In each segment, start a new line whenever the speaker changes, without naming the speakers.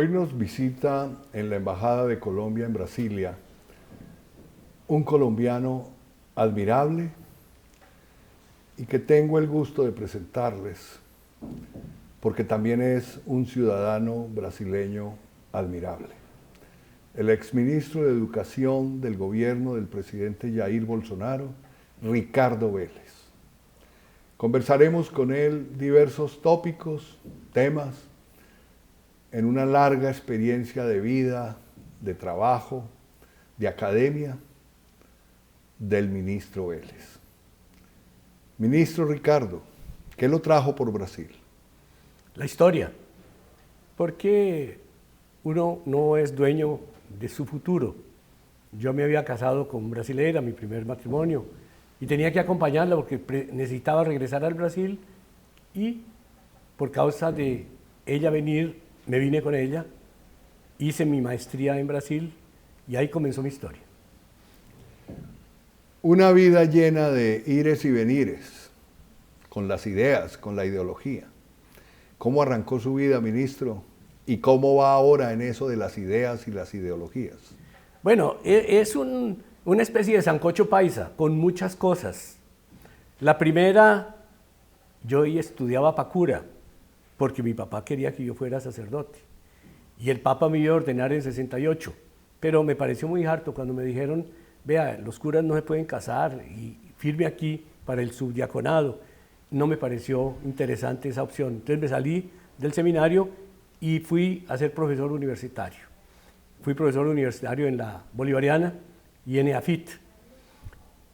Hoy nos visita en la Embajada de Colombia en Brasilia un colombiano admirable y que tengo el gusto de presentarles porque también es un ciudadano brasileño admirable. El exministro de Educación del gobierno del presidente Jair Bolsonaro, Ricardo Vélez. Conversaremos con él diversos tópicos, temas, en una larga experiencia de vida, de trabajo, de academia, del ministro Vélez. Ministro Ricardo, ¿qué lo trajo por Brasil?
La historia, porque uno no es dueño de su futuro. Yo me había casado con brasilera, mi primer matrimonio, y tenía que acompañarla porque necesitaba regresar al Brasil y por causa de ella venir, me vine con ella, hice mi maestría en Brasil y ahí comenzó mi historia.
Una vida llena de ires y venires, con las ideas, con la ideología. ¿Cómo arrancó su vida, ministro? ¿Y cómo va ahora en eso de las ideas y las ideologías?
Bueno, es una especie de sancocho paisa, con muchas cosas. La primera, yo estudiaba Pacura, porque mi papá quería que yo fuera sacerdote. Y el Papa me iba a ordenar en 68, pero me pareció muy harto cuando me dijeron, vea, los curas no se pueden casar y firme aquí para el subdiaconado. No me pareció interesante esa opción. Entonces me salí del seminario y fui a ser profesor universitario. Fui profesor universitario en la Bolivariana y en EAFIT.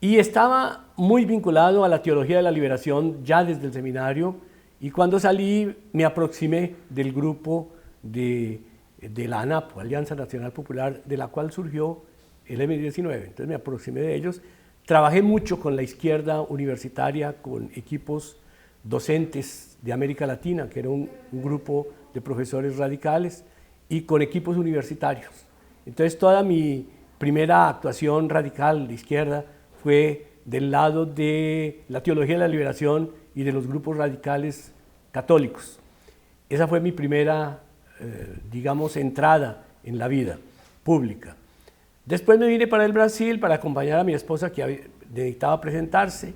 Y estaba muy vinculado a la teología de la liberación ya desde el seminario, y cuando salí me aproximé del grupo de la ANAP, Alianza Nacional Popular, de la cual surgió el M19. Entonces me aproximé de ellos. Trabajé mucho con la izquierda universitaria, con equipos docentes de América Latina, que era un grupo de profesores radicales, y con equipos universitarios. Entonces toda mi primera actuación radical de izquierda fue del lado de la teología de la liberación y de los grupos radicales católicos. Esa fue mi primera, digamos, entrada en la vida pública. Después me vine para el Brasil para acompañar a mi esposa que necesitaba presentarse,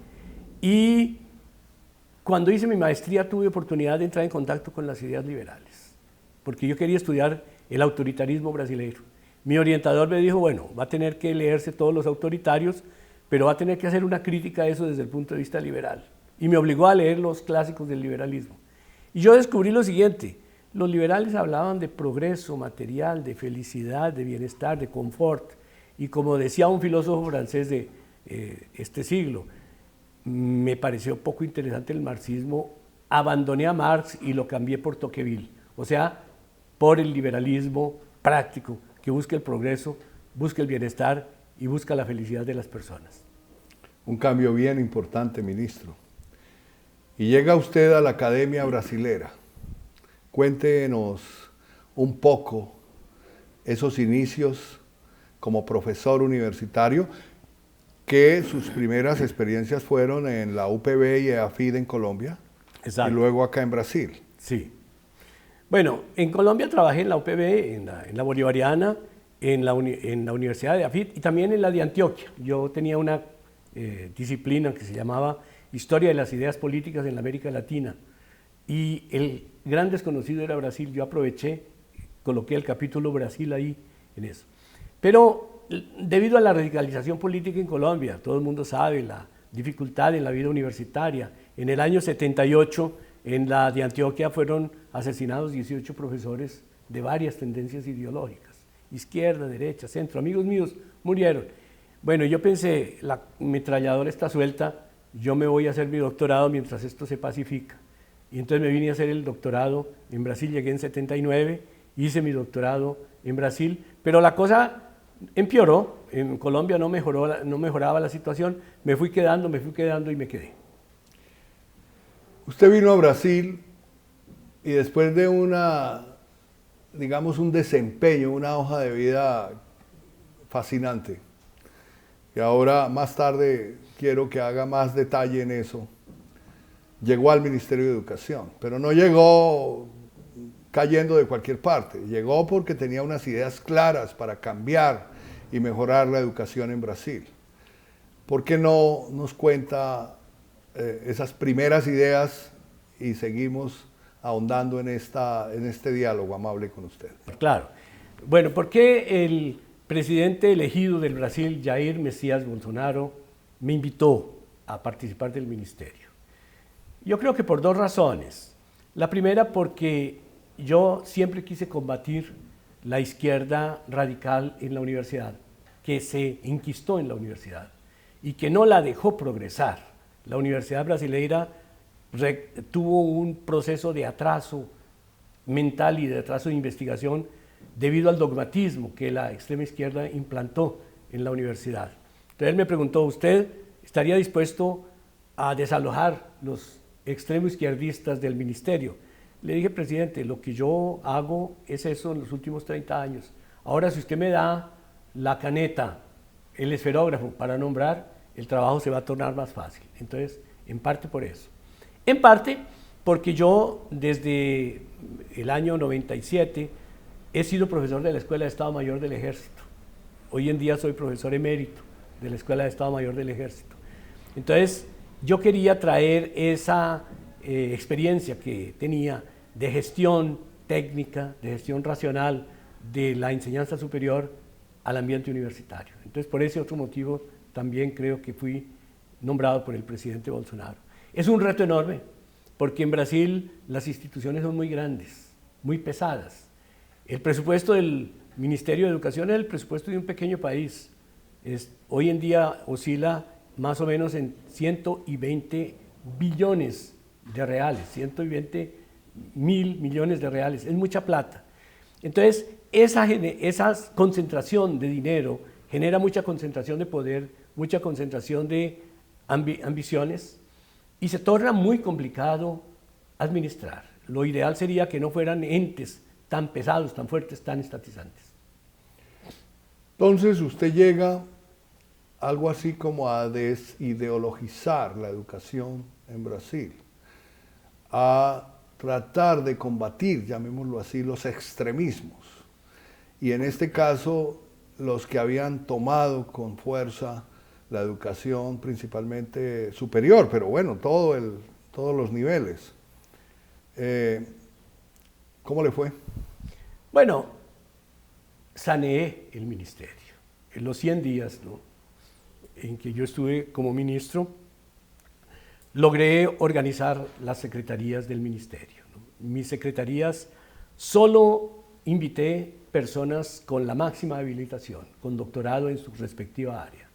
y cuando hice mi maestría tuve oportunidad de entrar en contacto con las ideas liberales, porque yo quería estudiar el autoritarismo brasileño. Mi orientador me dijo, bueno, va a tener que leerse todos los autoritarios, pero va a tener que hacer una crítica a eso desde el punto de vista liberal. Y me obligó a leer los clásicos del liberalismo. Y yo descubrí lo siguiente: los liberales hablaban de progreso material, de felicidad, de bienestar, de confort. Y como decía un filósofo francés de este siglo, me pareció poco interesante el marxismo, abandoné a Marx y lo cambié por Tocqueville, o sea, por el liberalismo práctico, que busca el progreso, busca el bienestar y busca la felicidad de las personas.
Un cambio bien importante, ministro. Y llega usted a la Academia Brasilera. Cuéntenos un poco esos inicios como profesor universitario, que sus primeras experiencias fueron en la UPB y EAFID en Colombia. Exacto. Y luego acá en Brasil.
Sí. Bueno, en Colombia trabajé en la UPB, en la Bolivariana, en la Universidad de EAFIT y también en la de Antioquia. Yo tenía una disciplina que se llamaba Historia de las Ideas Políticas en la América Latina, y el gran desconocido era Brasil. Yo aproveché, coloqué el capítulo Brasil ahí en eso. Pero debido a la radicalización política en Colombia, todo el mundo sabe la dificultad en la vida universitaria. En el año 78, en la de Antioquia, fueron asesinados 18 profesores de varias tendencias ideológicas, izquierda, derecha, centro. Amigos míos murieron. Bueno, yo pensé, la ametralladora está suelta, yo me voy a hacer mi doctorado mientras esto se pacifica. Y entonces me vine a hacer el doctorado en Brasil, llegué en 79, hice mi doctorado en Brasil, pero la cosa empeoró. En Colombia no mejoraba la situación, me fui quedando y me quedé.
Usted vino a Brasil y después de digamos, un desempeño, una hoja de vida fascinante, y ahora más tarde quiero que haga más detalle en eso, llegó al Ministerio de Educación, pero no llegó cayendo de cualquier parte. Llegó porque tenía unas ideas claras para cambiar y mejorar la educación en Brasil. ¿Por qué no nos cuenta esas primeras ideas y seguimos ahondando en este diálogo amable con usted?
Claro. Bueno, ¿por qué el presidente elegido del Brasil, Jair Messias Bolsonaro, me invitó a participar del ministerio? Yo creo que por dos razones. La primera, porque yo siempre quise combatir la izquierda radical en la universidad, que se enquistó en la universidad y que no la dejó progresar. La Universidad Brasileira tuvo un proceso de atraso mental y de atraso de investigación debido al dogmatismo que la extrema izquierda implantó en la universidad. Entonces él me preguntó, ¿usted estaría dispuesto a desalojar los extremo izquierdistas del ministerio? Le dije, presidente, lo que yo hago es eso en los últimos 30 años. Ahora, si usted me da la caneta, el esferógrafo para nombrar, el trabajo se va a tornar más fácil. Entonces, en parte por eso. En parte porque yo, desde el año 97, he sido profesor de la Escuela de Estado Mayor del Ejército. Hoy en día soy profesor emérito de la Escuela de Estado Mayor del Ejército. Entonces, yo quería traer esa experiencia que tenía de gestión técnica, de gestión racional de la enseñanza superior al ambiente universitario. Entonces, por ese otro motivo, también creo que fui nombrado por el presidente Bolsonaro. Es un reto enorme, porque en Brasil las instituciones son muy grandes, muy pesadas. El presupuesto del Ministerio de Educación es el presupuesto de un pequeño país. Hoy en día oscila más o menos en 120 billones de reales, 120 mil millones de reales, es mucha plata. Entonces, esa concentración de dinero genera mucha concentración de poder, mucha concentración de ambiciones y se torna muy complicado administrar. Lo ideal sería que no fueran entes tan pesados, tan fuertes, tan estatizantes.
Entonces usted llega algo así como a desideologizar la educación en Brasil, a tratar de combatir, llamémoslo así, los extremismos. Y en este caso, los que habían tomado con fuerza la educación principalmente superior, pero bueno, todos los niveles. ¿Cómo le fue?
Bueno, saneé el ministerio. En los 100 días, ¿no?, en que yo estuve como ministro, logré organizar las secretarías del ministerio, ¿no? Mis secretarías, solo invité personas con la máxima habilitación, con doctorado en su respectiva área.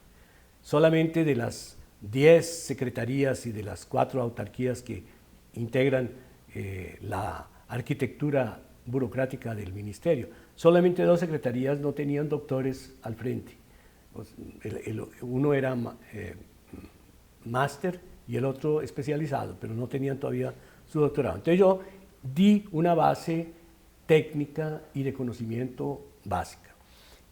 Solamente de las 10 secretarías y de las 4 autarquías que integran la arquitectura burocrática del ministerio, solamente 2 secretarías no tenían doctores al frente. Uno era máster y el otro especializado, pero no tenían todavía su doctorado. Entonces yo di una base técnica y de conocimiento básica.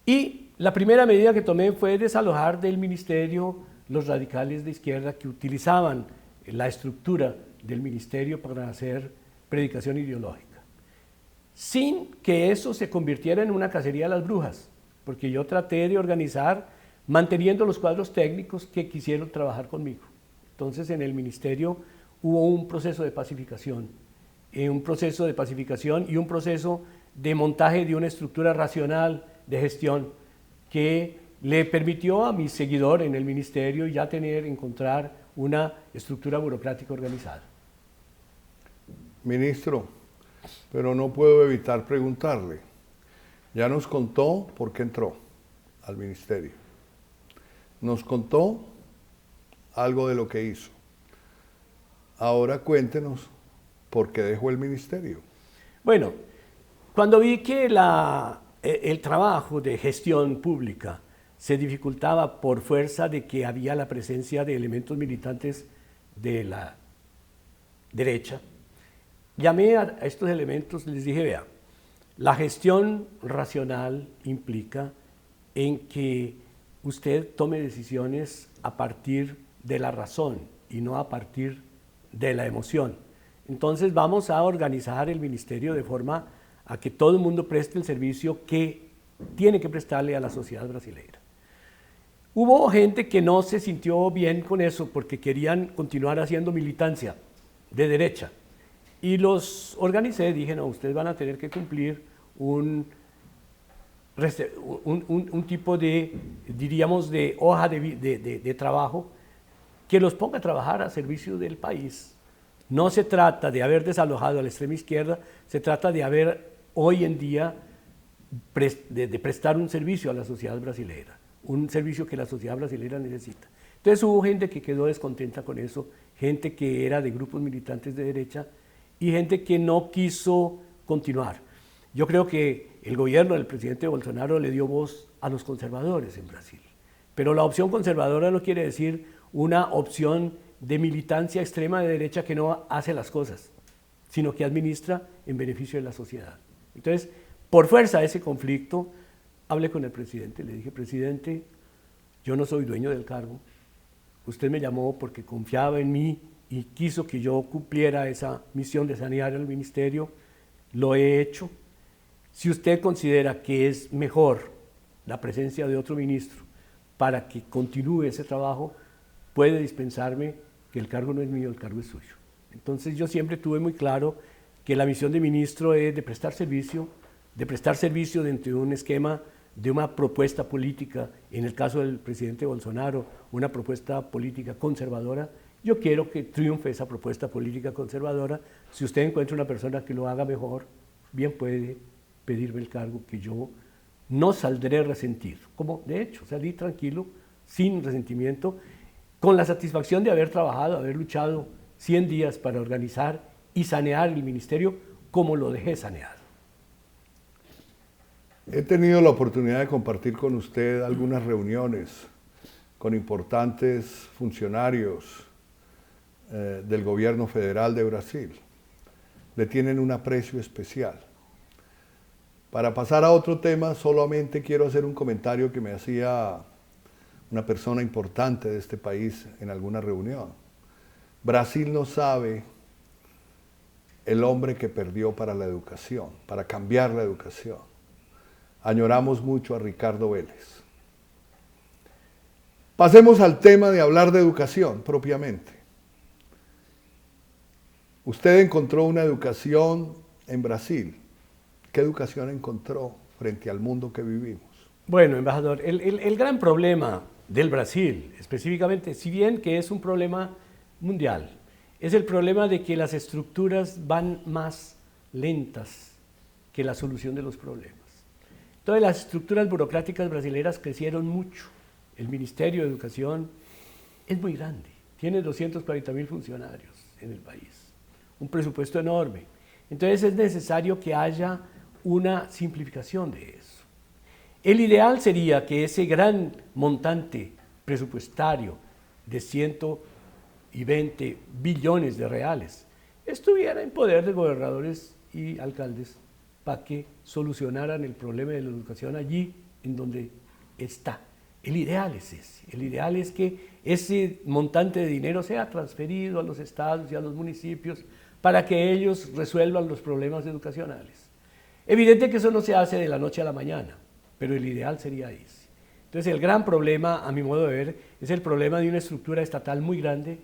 Y la primera medida que tomé fue desalojar del ministerio los radicales de izquierda que utilizaban la estructura del ministerio para hacer predicación ideológica, sin que eso se convirtiera en una cacería de las brujas, porque yo traté de organizar manteniendo los cuadros técnicos que quisieron trabajar conmigo. Entonces en el ministerio hubo un proceso de pacificación, y un proceso de montaje de una estructura racional de gestión que le permitió a mi seguidor en el ministerio ya encontrar una estructura burocrática organizada.
Ministro, pero no puedo evitar preguntarle. Ya nos contó por qué entró al ministerio. Nos contó algo de lo que hizo. Ahora cuéntenos por qué dejó el ministerio.
Bueno, cuando vi que el trabajo de gestión pública se dificultaba por fuerza de que había la presencia de elementos militantes de la derecha, llamé a estos elementos y les dije, vea, la gestión racional implica en que usted tome decisiones a partir de la razón y no a partir de la emoción. Entonces vamos a organizar el ministerio de forma a que todo el mundo preste el servicio que tiene que prestarle a la sociedad brasileña. Hubo gente que no se sintió bien con eso porque querían continuar haciendo militancia de derecha. Y los organicé, dije, no, ustedes van a tener que cumplir un tipo de, diríamos, de hoja de trabajo que los ponga a trabajar a servicio del país. No se trata de haber desalojado a la extrema izquierda, se trata de haber hoy en día de prestar un servicio a la sociedad brasileña, un servicio que la sociedad brasileña necesita. Entonces hubo gente que quedó descontenta con eso, gente que era de grupos militantes de derecha y gente que no quiso continuar. Yo creo que el gobierno del presidente Bolsonaro le dio voz a los conservadores en Brasil, pero la opción conservadora no quiere decir una opción de militancia extrema de derecha que no hace las cosas, sino que administra en beneficio de la sociedad. Entonces, por fuerza de ese conflicto, hablé con el presidente, le dije, presidente, yo no soy dueño del cargo, usted me llamó porque confiaba en mí y quiso que yo cumpliera esa misión de sanear el ministerio, lo he hecho. Si usted considera que es mejor la presencia de otro ministro para que continúe ese trabajo, puede dispensarme que el cargo no es mío, el cargo es suyo. Entonces yo siempre tuve muy claro que la misión de ministro es de prestar servicio dentro de un esquema de una propuesta política, en el caso del presidente Bolsonaro, una propuesta política conservadora. Yo quiero que triunfe esa propuesta política conservadora. Si usted encuentra una persona que lo haga mejor, bien puede pedirme el cargo, que yo no saldré resentido. Como de hecho salí tranquilo, sin resentimiento, con la satisfacción de haber trabajado, haber luchado 100 días para organizar y sanear el ministerio como lo dejé saneado.
He tenido la oportunidad de compartir con usted algunas reuniones con importantes funcionarios del gobierno federal de Brasil. Le tienen un aprecio especial. Para pasar a otro tema, solamente quiero hacer un comentario que me hacía una persona importante de este país en alguna reunión. Brasil no sabe el hombre que perdió para la educación, para cambiar la educación. Añoramos mucho a Ricardo Vélez. Pasemos al tema de hablar de educación propiamente. Usted encontró una educación en Brasil. ¿Qué educación encontró frente al mundo que vivimos?
Bueno, embajador, el gran problema del Brasil, específicamente, si bien que es un problema mundial, es el problema de que las estructuras van más lentas que la solución de los problemas. Entonces las estructuras burocráticas brasileñas crecieron mucho. El Ministerio de Educación es muy grande, tiene 240.000 funcionarios en el país, un presupuesto enorme. Entonces es necesario que haya una simplificación de eso. El ideal sería que ese gran montante presupuestario de 120 billones de reales estuviera en poder de gobernadores y alcaldes para que solucionaran el problema de la educación allí en donde está. El ideal es ese. El ideal es que ese montante de dinero sea transferido a los estados y a los municipios para que ellos resuelvan los problemas educacionales. Evidente que eso no se hace de la noche a la mañana, pero el ideal sería ese. Entonces el gran problema, a mi modo de ver, es el problema de una estructura estatal muy grande,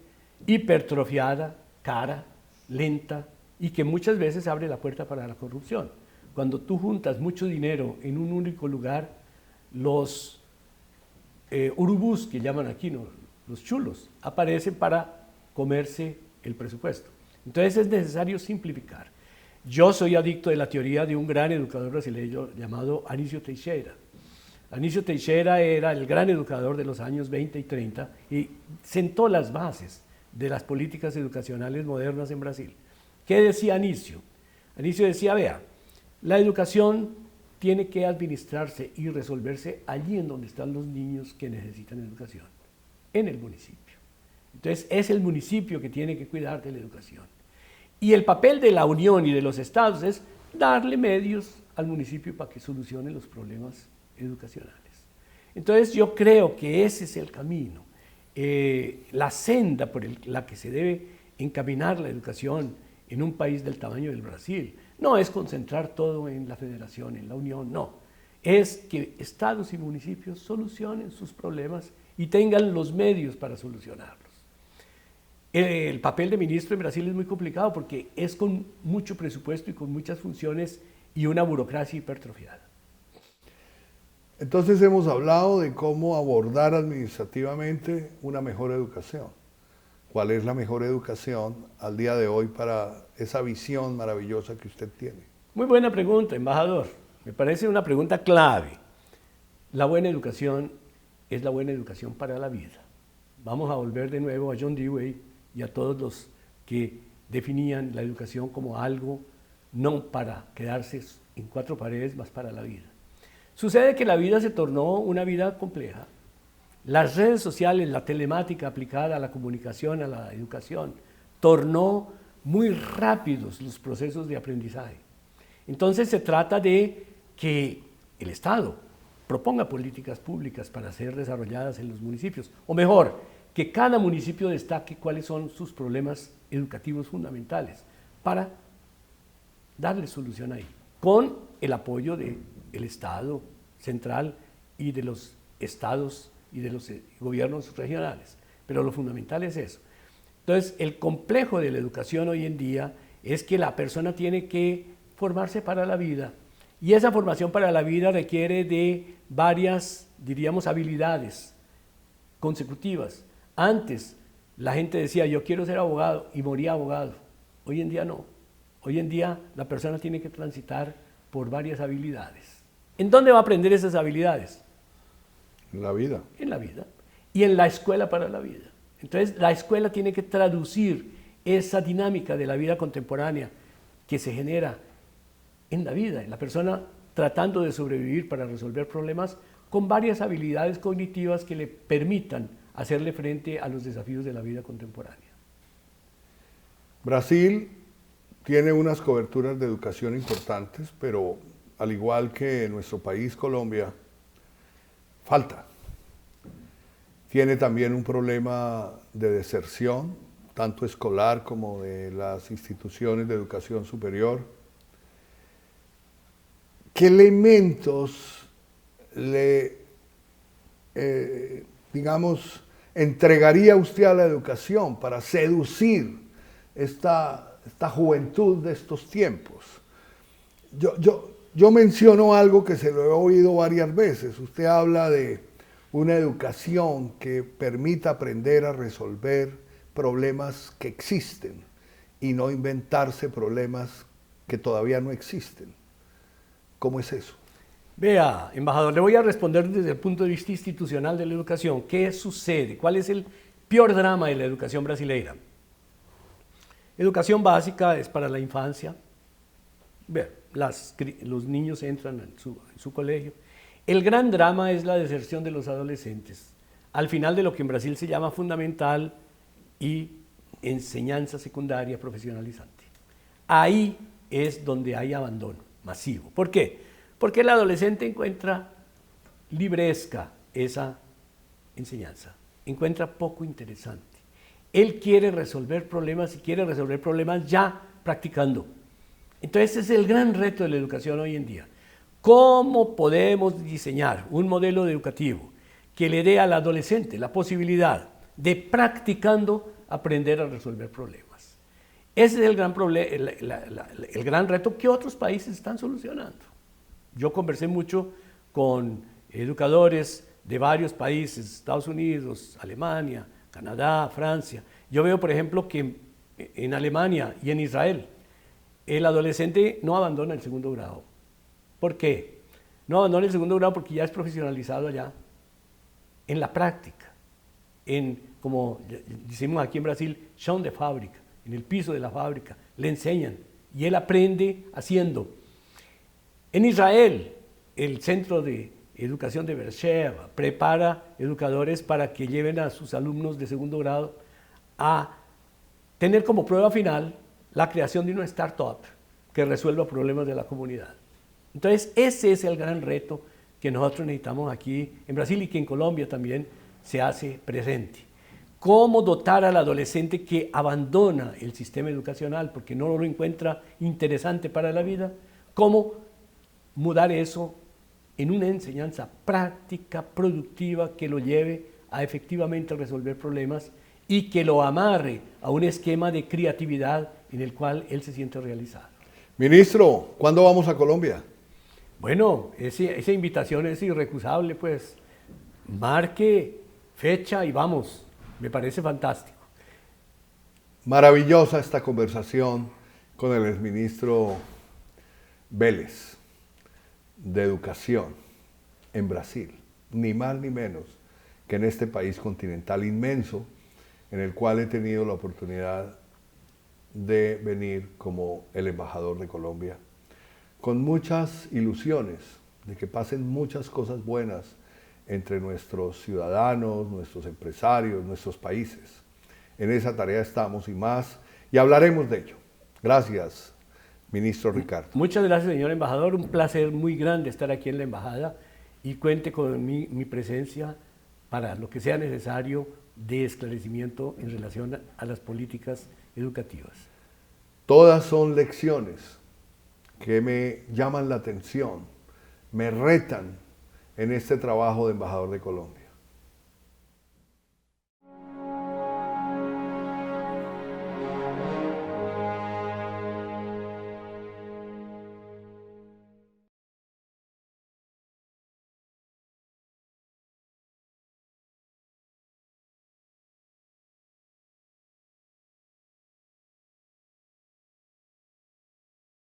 hipertrofiada, cara, lenta y que muchas veces abre la puerta para la corrupción. Cuando tú juntas mucho dinero en un único lugar, los urubús, que llaman aquí, ¿no?, los chulos, aparecen para comerse el presupuesto. Entonces es necesario simplificar. Yo soy adicto de la teoría de un gran educador brasileño llamado Anísio Teixeira. Anísio Teixeira era el gran educador de los años 20 y 30 y sentó las bases de las políticas educacionales modernas en Brasil. ¿Qué decía Anísio? Anísio decía, vea, la educación tiene que administrarse y resolverse allí en donde están los niños que necesitan educación, en el municipio. Entonces es el municipio que tiene que cuidar de la educación. Y el papel de la Unión y de los estados es darle medios al municipio para que solucione los problemas educacionales. Entonces yo creo que ese es el camino, la senda por la que se debe encaminar la educación en un país del tamaño del Brasil. No es concentrar todo en la federación, en la unión, no. Es que estados y municipios solucionen sus problemas y tengan los medios para solucionarlos. El papel de ministro en Brasil es muy complicado porque es con mucho presupuesto y con muchas funciones y una burocracia hipertrofiada.
Entonces hemos hablado de cómo abordar administrativamente una mejor educación. ¿Cuál es la mejor educación al día de hoy para esa visión maravillosa que usted tiene?
Muy buena pregunta, embajador. Me parece una pregunta clave. La buena educación es la buena educación para la vida. Vamos a volver de nuevo a John Dewey y a todos los que definían la educación como algo no para quedarse en cuatro paredes, más para la vida. Sucede que la vida se tornó una vida compleja. Las redes sociales, la telemática aplicada a la comunicación, a la educación, tornó muy rápidos los procesos de aprendizaje. Entonces se trata de que el Estado proponga políticas públicas para ser desarrolladas en los municipios, o mejor, que cada municipio destaque cuáles son sus problemas educativos fundamentales para darle solución ahí, con el apoyo del Estado central y de los estados y de los gobiernos regionales. Pero lo fundamental es eso. Entonces, el complejo de la educación hoy en día es que la persona tiene que formarse para la vida, y esa formación para la vida requiere de varias, diríamos, habilidades consecutivas. Antes la gente decía, yo quiero ser abogado, y moría abogado. Hoy en día no. Hoy en día la persona tiene que transitar por varias habilidades. ¿En dónde va a aprender esas habilidades?
En la vida.
En la vida. Y en la escuela para la vida. Entonces la escuela tiene que traducir esa dinámica de la vida contemporánea que se genera en la vida, en la persona tratando de sobrevivir para resolver problemas con varias habilidades cognitivas que le permitan hacerle frente a los desafíos de la vida contemporánea.
Brasil tiene unas coberturas de educación importantes, pero al igual que nuestro país, Colombia, falta. Tiene también un problema de deserción, tanto escolar como de las instituciones de educación superior. ¿Qué elementos le, entregaría usted a la educación para seducir esta juventud de estos tiempos? Yo menciono algo que se lo he oído varias veces. Usted habla de una educación que permita aprender a resolver problemas que existen y no inventarse problemas que todavía no existen. ¿Cómo es eso?
Vea, embajador, le voy a responder desde el punto de vista institucional de la educación. ¿Qué sucede? ¿Cuál es el peor drama de la educación brasileña? Educación básica es para la infancia. Vea, los niños entran en su colegio. El gran drama es la deserción de los adolescentes, al final de lo que en Brasil se llama fundamental y enseñanza secundaria profesionalizante. Ahí es donde hay abandono masivo. ¿Por qué? Porque el adolescente encuentra libresca esa enseñanza, encuentra poco interesante. Él quiere resolver problemas y quiere resolver problemas ya practicando. Entonces ese es el gran reto de la educación hoy en día. ¿Cómo podemos diseñar un modelo educativo que le dé al adolescente la posibilidad de practicando aprender a resolver problemas? Ese es el gran reto que otros países están solucionando. Yo conversé mucho con educadores de varios países, Estados Unidos, Alemania, Canadá, Francia. Yo veo, por ejemplo, que en Alemania y en Israel, el adolescente no abandona el segundo grado. ¿Por qué? No abandona el segundo grado porque ya es profesionalizado allá, en la práctica, como decimos aquí en Brasil, chão de fábrica, en el piso de la fábrica, le enseñan y él aprende haciendo. En Israel, el Centro de Educación de Beersheba prepara educadores para que lleven a sus alumnos de segundo grado a tener como prueba final la creación de una startup que resuelva problemas de la comunidad. Entonces, ese es el gran reto que nosotros necesitamos aquí en Brasil y que en Colombia también se hace presente. cómo dotar al adolescente que abandona el sistema educacional porque no lo encuentra interesante para la vida, cómo mudar eso en una enseñanza práctica, productiva, que lo lleve a efectivamente resolver problemas y que lo amarre a un esquema de creatividad en el cual él se siente realizado.
Ministro, ¿cuándo vamos a Colombia?
Bueno, esa invitación es irrecusable, pues marque fecha y vamos, me parece fantástico.
Maravillosa esta conversación con el exministro Vélez de Educación en Brasil, ni más ni menos que en este país continental inmenso en el cual he tenido la oportunidad de venir como el embajador de Colombia, con muchas ilusiones de que pasen muchas cosas buenas entre nuestros ciudadanos, nuestros empresarios, nuestros países. En esa tarea estamos y más, y hablaremos de ello. Gracias, ministro Ricardo.
Muchas gracias, señor embajador. Un placer muy grande estar aquí en la embajada y cuente con mi presencia para lo que sea necesario de esclarecimiento en relación a las políticas educativas.
Todas son lecciones que me llaman la atención, me retan en este trabajo de embajador de Colombia.